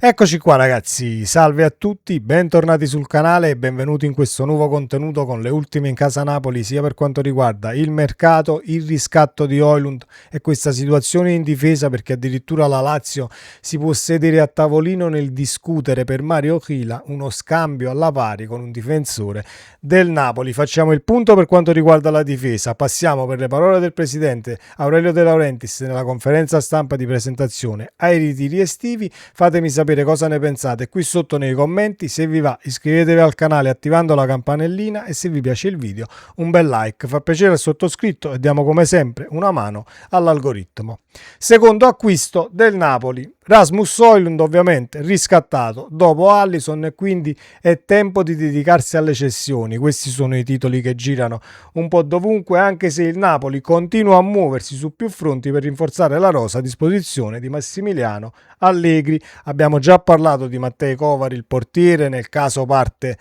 Eccoci qua ragazzi, salve a tutti, bentornati sul canale e benvenuti in questo nuovo contenuto con le ultime in casa Napoli sia per quanto riguarda il mercato, il riscatto di Højlund e questa situazione in difesa, perché addirittura la Lazio si può sedere a tavolino nel discutere per Mario Chyla uno scambio alla pari con un difensore del Napoli. Facciamo il punto per quanto riguarda la difesa, passiamo per le parole del presidente Aurelio De Laurentiis nella conferenza stampa di presentazione ai ritiri estivi. Fatemi sapere cosa ne pensate qui sotto nei commenti. Se vi va, iscrivetevi al canale attivando la campanellina e se vi piace il video un bel like, fa piacere al sottoscritto e diamo come sempre una mano all'algoritmo. Secondo acquisto del Napoli, Rasmus Højlund ovviamente riscattato dopo Alisson e quindi è tempo di dedicarsi alle cessioni. Questi sono i titoli che girano un po' dovunque, anche se il Napoli continua a muoversi su più fronti per rinforzare la rosa a disposizione di Massimiliano Allegri. Abbiamo già parlato di Matej Kovar, il portiere, nel caso parte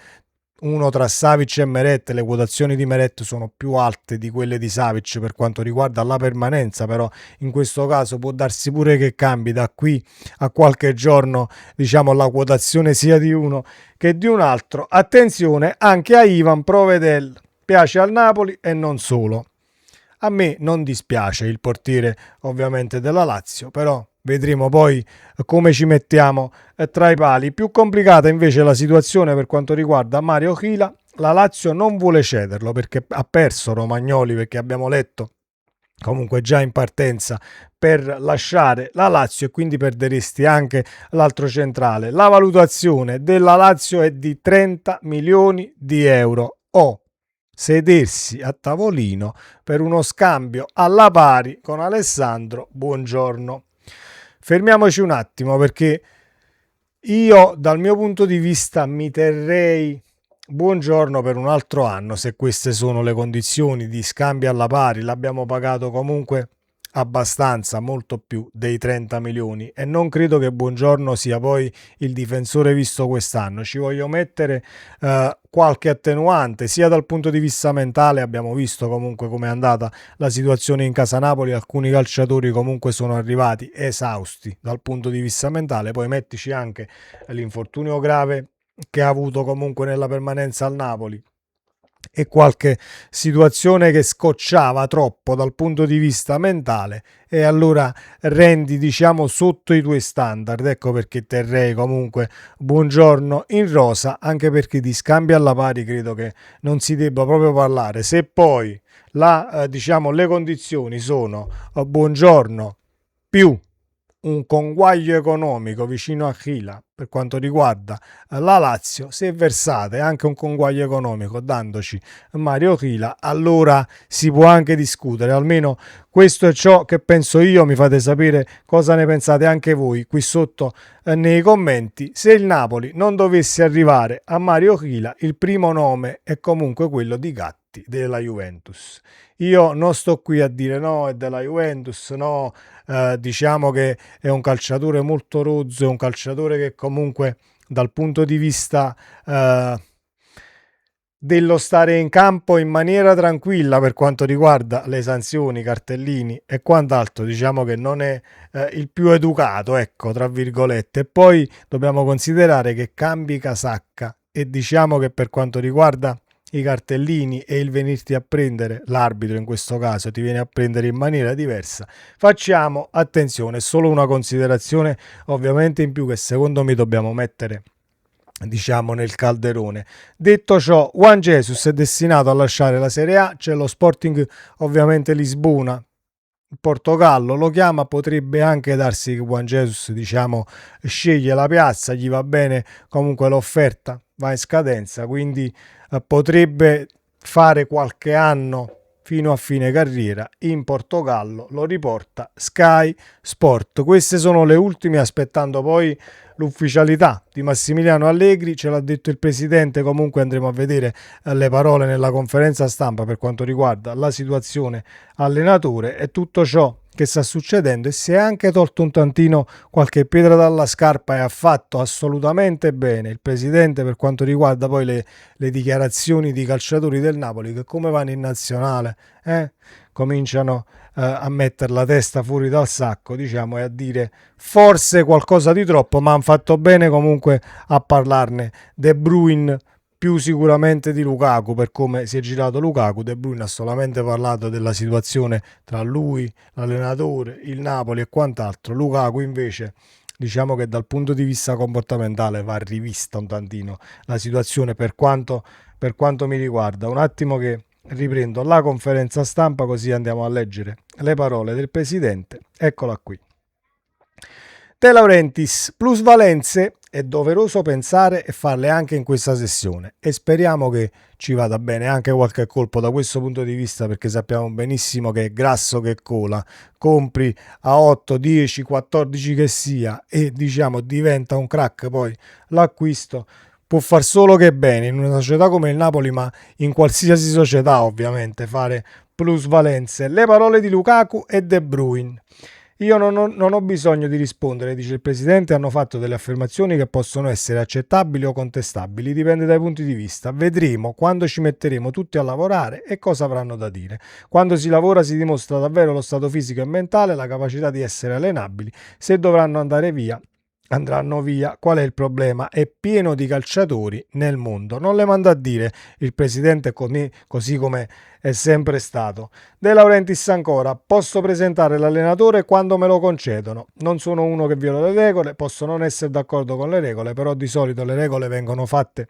uno tra Savic e Meret. Le quotazioni di Meret sono più alte di quelle di Savic per quanto riguarda la permanenza, però in questo caso può darsi pure che cambi da qui a qualche giorno, diciamo, la quotazione sia di uno che di un altro. Attenzione anche a Ivan Provedel, piace al Napoli e non solo. A me non dispiace il portiere ovviamente della Lazio, però vedremo poi come ci mettiamo tra i pali. Più complicata invece la situazione per quanto riguarda Mario Chyla. La Lazio non vuole cederlo perché ha perso Romagnoli, perché abbiamo letto comunque già in partenza per lasciare la Lazio e quindi perderesti anche l'altro centrale. La valutazione della Lazio è di 30 milioni di euro o sedersi a tavolino per uno scambio alla pari con Alessandro Buongiorno. Fermiamoci un attimo, perché io dal mio punto di vista mi terrei Buongiorno per un altro anno se queste sono le condizioni di scambio alla pari. L'abbiamo pagato comunque abbastanza, molto più dei 30 milioni e non credo che Buongiorno sia poi il difensore visto quest'anno. Ci voglio mettere qualche attenuante sia dal punto di vista mentale. Abbiamo visto comunque come è andata la situazione in casa Napoli, alcuni calciatori comunque sono arrivati esausti dal punto di vista mentale, poi mettici anche l'infortunio grave che ha avuto comunque nella permanenza al Napoli e qualche situazione che scocciava troppo dal punto di vista mentale, e allora rendi, diciamo, sotto i tuoi standard. Ecco perché terrei comunque Buongiorno in rosa, anche perché di scambi alla pari credo che non si debba proprio parlare. Se poi diciamo, le condizioni sono Buongiorno più un conguaglio economico vicino a Chyla per quanto riguarda la Lazio, se versate anche un conguaglio economico dandoci Mario Chyla, allora si può anche discutere. Almeno questo è ciò che penso io. Mi fate sapere cosa ne pensate anche voi qui sotto nei commenti. Se il Napoli non dovesse arrivare a Mario Chyla, il primo nome è comunque quello di Gatti della Juventus. Io non sto qui a dire no, è della Juventus, no, diciamo che è un calciatore molto rozzo, è un calciatore che comunque dal punto di vista dello stare in campo in maniera tranquilla per quanto riguarda le sanzioni, cartellini e quant'altro, diciamo che non è il più educato, ecco, tra virgolette. E poi dobbiamo considerare che cambi casacca e diciamo che per quanto riguarda i cartellini e il venirti a prendere, l'arbitro in questo caso ti viene a prendere in maniera diversa, facciamo attenzione. Solo una considerazione ovviamente in più che secondo me dobbiamo mettere, diciamo, nel calderone. Detto ciò, Juan Jesus è destinato a lasciare la Serie A. C'è lo Sporting ovviamente Lisbona, il Portogallo lo chiama. Potrebbe anche darsi che Juan Jesus, diciamo, sceglie la piazza, gli va bene comunque l'offerta, va in scadenza, quindi potrebbe fare qualche anno fino a fine carriera in Portogallo. Lo riporta Sky Sport. Queste sono le ultime, aspettando poi l'ufficialità di Massimiliano Allegri. Ce l'ha detto il presidente, comunque andremo a vedere le parole nella conferenza stampa per quanto riguarda la situazione allenatore e tutto ciò che sta succedendo e si è anche tolto un tantino qualche pietra dalla scarpa e ha fatto assolutamente bene il presidente per quanto riguarda poi le dichiarazioni di calciatori del Napoli che come vanno in nazionale cominciano a mettere la testa fuori dal sacco, diciamo, e a dire forse qualcosa di troppo, ma hanno fatto bene comunque a parlarne. De Bruyne più sicuramente di Lukaku, per come si è girato Lukaku. De Bruyne ha solamente parlato della situazione tra lui, l'allenatore, il Napoli e quant'altro. Lukaku invece, diciamo che dal punto di vista comportamentale va rivista un tantino la situazione per quanto mi riguarda. Un attimo che riprendo la conferenza stampa così andiamo a leggere le parole del presidente. Eccola qui. De Laurentiis, plusvalenze è doveroso pensare e farle anche in questa sessione e speriamo che ci vada bene anche qualche colpo da questo punto di vista, perché sappiamo benissimo che è grasso che cola, compri a 8, 10, 14 che sia e diciamo diventa un crack, poi l'acquisto può far solo che bene in una società come il Napoli, ma in qualsiasi società ovviamente fare plusvalenze. Le parole di Lukaku e De Bruyne. Io non ho bisogno di rispondere, dice il presidente, hanno fatto delle affermazioni che possono essere accettabili o contestabili, dipende dai punti di vista. Vedremo quando ci metteremo tutti a lavorare e cosa avranno da dire. Quando si lavora si dimostra davvero lo stato fisico e mentale, la capacità di essere allenabili. Se dovranno andare via, andranno via. Qual è il problema? È pieno di calciatori nel mondo. Non le manda a dire il presidente così come è sempre stato. De Laurentiis ancora, posso presentare l'allenatore quando me lo concedono. Non sono uno che viola le regole, posso non essere d'accordo con le regole, però di solito le regole vengono fatte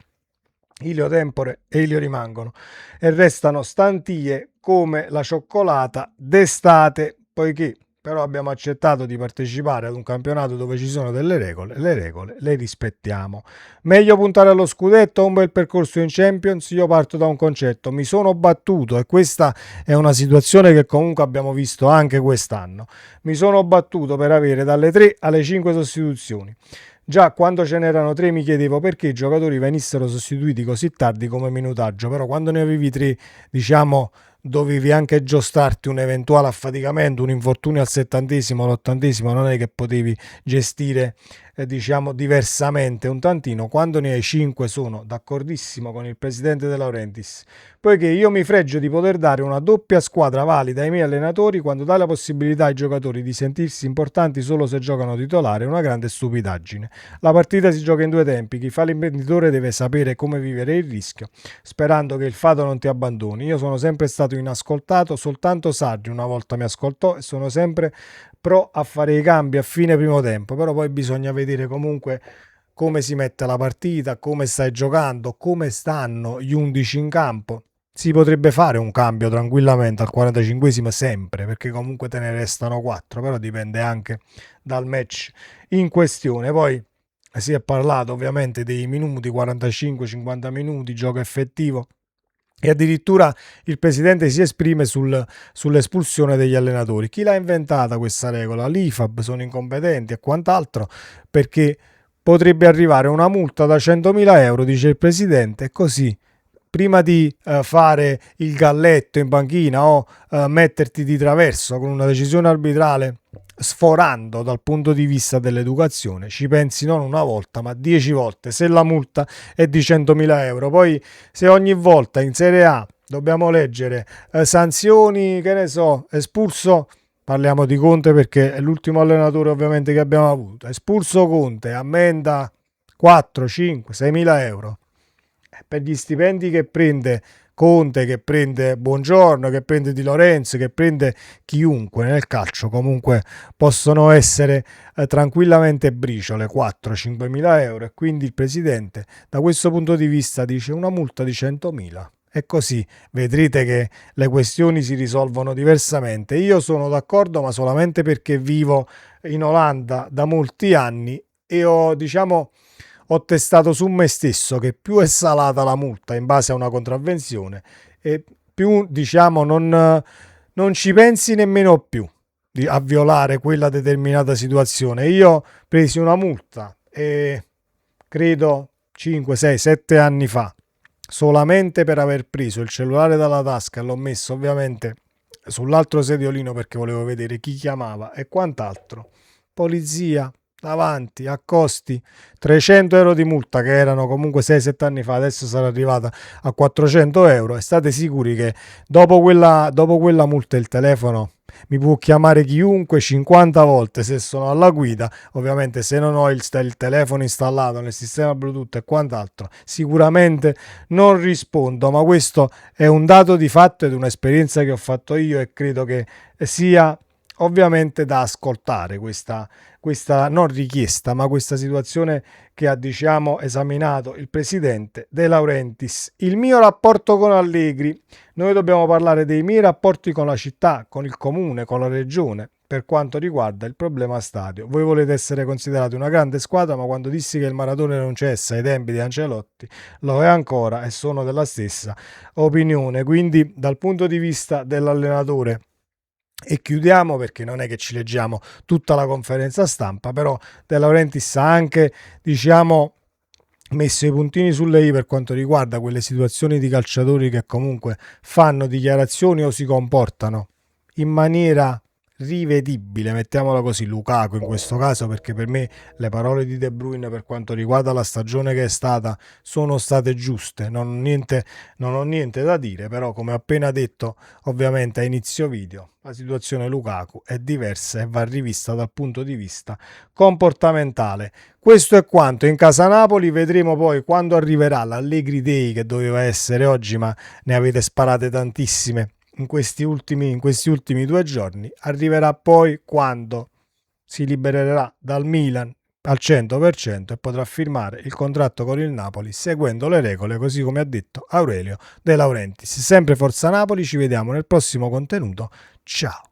ilio tempore e ilio rimangono e restano stantie come la cioccolata d'estate, poiché però abbiamo accettato di partecipare ad un campionato dove ci sono delle regole, le regole le rispettiamo. Meglio puntare allo scudetto o un bel percorso in Champions? Io parto da un concetto, mi sono battuto e questa è una situazione che comunque abbiamo visto anche quest'anno. Mi sono battuto per avere dalle 3 alle 5 sostituzioni. Già quando ce n'erano 3 mi chiedevo perché i giocatori venissero sostituiti così tardi come minutaggio, però quando ne avevi 3, diciamo, dovevi anche giostrarti un eventuale affaticamento, un infortunio al 70esimo, all'80esimo, non è che potevi gestire diciamo diversamente un tantino. Quando ne hai 5 sono d'accordissimo con il presidente De Laurentiis, poiché io mi fregio di poter dare una doppia squadra valida ai miei allenatori quando dà la possibilità ai giocatori di sentirsi importanti solo se giocano titolare, è una grande stupidaggine. La partita si gioca in 2 tempi, chi fa l'imprenditore deve sapere come vivere il rischio, sperando che il fato non ti abbandoni. Io sono sempre stato inascoltato, soltanto Sarri una volta mi ascoltò e sono sempre pro a fare i cambi a fine primo tempo, però poi bisogna vedere comunque come si mette la partita, come stai giocando, come stanno gli 11 in campo. Si potrebbe fare un cambio tranquillamente al 45esimo sempre, perché comunque te ne restano 4, però dipende anche dal match in questione. Poi si è parlato ovviamente dei minuti, 45-50 minuti, gioco effettivo. E addirittura il presidente si esprime sull'espulsione degli allenatori. Chi l'ha inventata questa regola? L'IFAB, sono incompetenti e quant'altro, perché potrebbe arrivare una multa da 100.000 euro, dice il presidente, e così prima di fare il galletto in panchina o metterti di traverso con una decisione arbitrale sforando dal punto di vista dell'educazione, ci pensi non una volta ma 10 volte se la multa è di 100.000 euro. Poi se ogni volta in Serie A dobbiamo leggere sanzioni, che ne so, espulso, parliamo di Conte perché è l'ultimo allenatore ovviamente che abbiamo avuto, espulso Conte, ammenda 4, 5, 6.000 euro per gli stipendi che prende Conte, che prende Buongiorno, che prende Di Lorenzo, che prende chiunque nel calcio, comunque possono essere tranquillamente briciole, 4-5 mila euro, e quindi il presidente da questo punto di vista dice una multa di 100.000. E così vedrete che le questioni si risolvono diversamente. Io sono d'accordo, ma solamente perché vivo in Olanda da molti anni e ho testato su me stesso che più è salata la multa in base a una contravvenzione e più non ci pensi nemmeno più a violare quella determinata situazione. Io presi una multa e credo 5, 6, 7 anni fa solamente per aver preso il cellulare dalla tasca e l'ho messo ovviamente sull'altro sediolino perché volevo vedere chi chiamava e quant'altro. Polizia davanti, accosti, 300 euro di multa che erano comunque 6-7 anni fa, adesso sarà arrivata a 400 euro e state sicuri che dopo quella multa il telefono mi può chiamare chiunque 50 volte se sono alla guida. Ovviamente se non ho il telefono installato nel sistema Bluetooth e quant'altro sicuramente non rispondo, ma questo è un dato di fatto ed un'esperienza che ho fatto io e credo che sia ovviamente da ascoltare questa non richiesta, ma questa situazione che ha esaminato il presidente De Laurentiis. Il mio rapporto con Allegri. Noi dobbiamo parlare dei miei rapporti con la città, con il comune, con la regione, per quanto riguarda il problema stadio. Voi volete essere considerati una grande squadra, ma quando dissi che il Maratona non cessa ai tempi di Ancelotti, lo è ancora e sono della stessa opinione. Quindi dal punto di vista dell'allenatore, e chiudiamo perché non è che ci leggiamo tutta la conferenza stampa, però De Laurentiis ha anche messo i puntini sulle i per quanto riguarda quelle situazioni di calciatori che comunque fanno dichiarazioni o si comportano in maniera rivedibile, mettiamola così, Lukaku in questo caso, perché per me le parole di De Bruyne per quanto riguarda la stagione che è stata sono state giuste, non ho niente da dire, però come ho appena detto ovviamente a inizio video la situazione Lukaku è diversa e va rivista dal punto di vista comportamentale. Questo è quanto in casa Napoli, vedremo poi quando arriverà l'Allegri Day che doveva essere oggi, ma ne avete sparate tantissime in questi ultimi 2 giorni. Arriverà poi quando si libererà dal Milan al 100% e potrà firmare il contratto con il Napoli seguendo le regole, così come ha detto Aurelio De Laurentiis. Sempre Forza Napoli, ci vediamo nel prossimo contenuto. Ciao!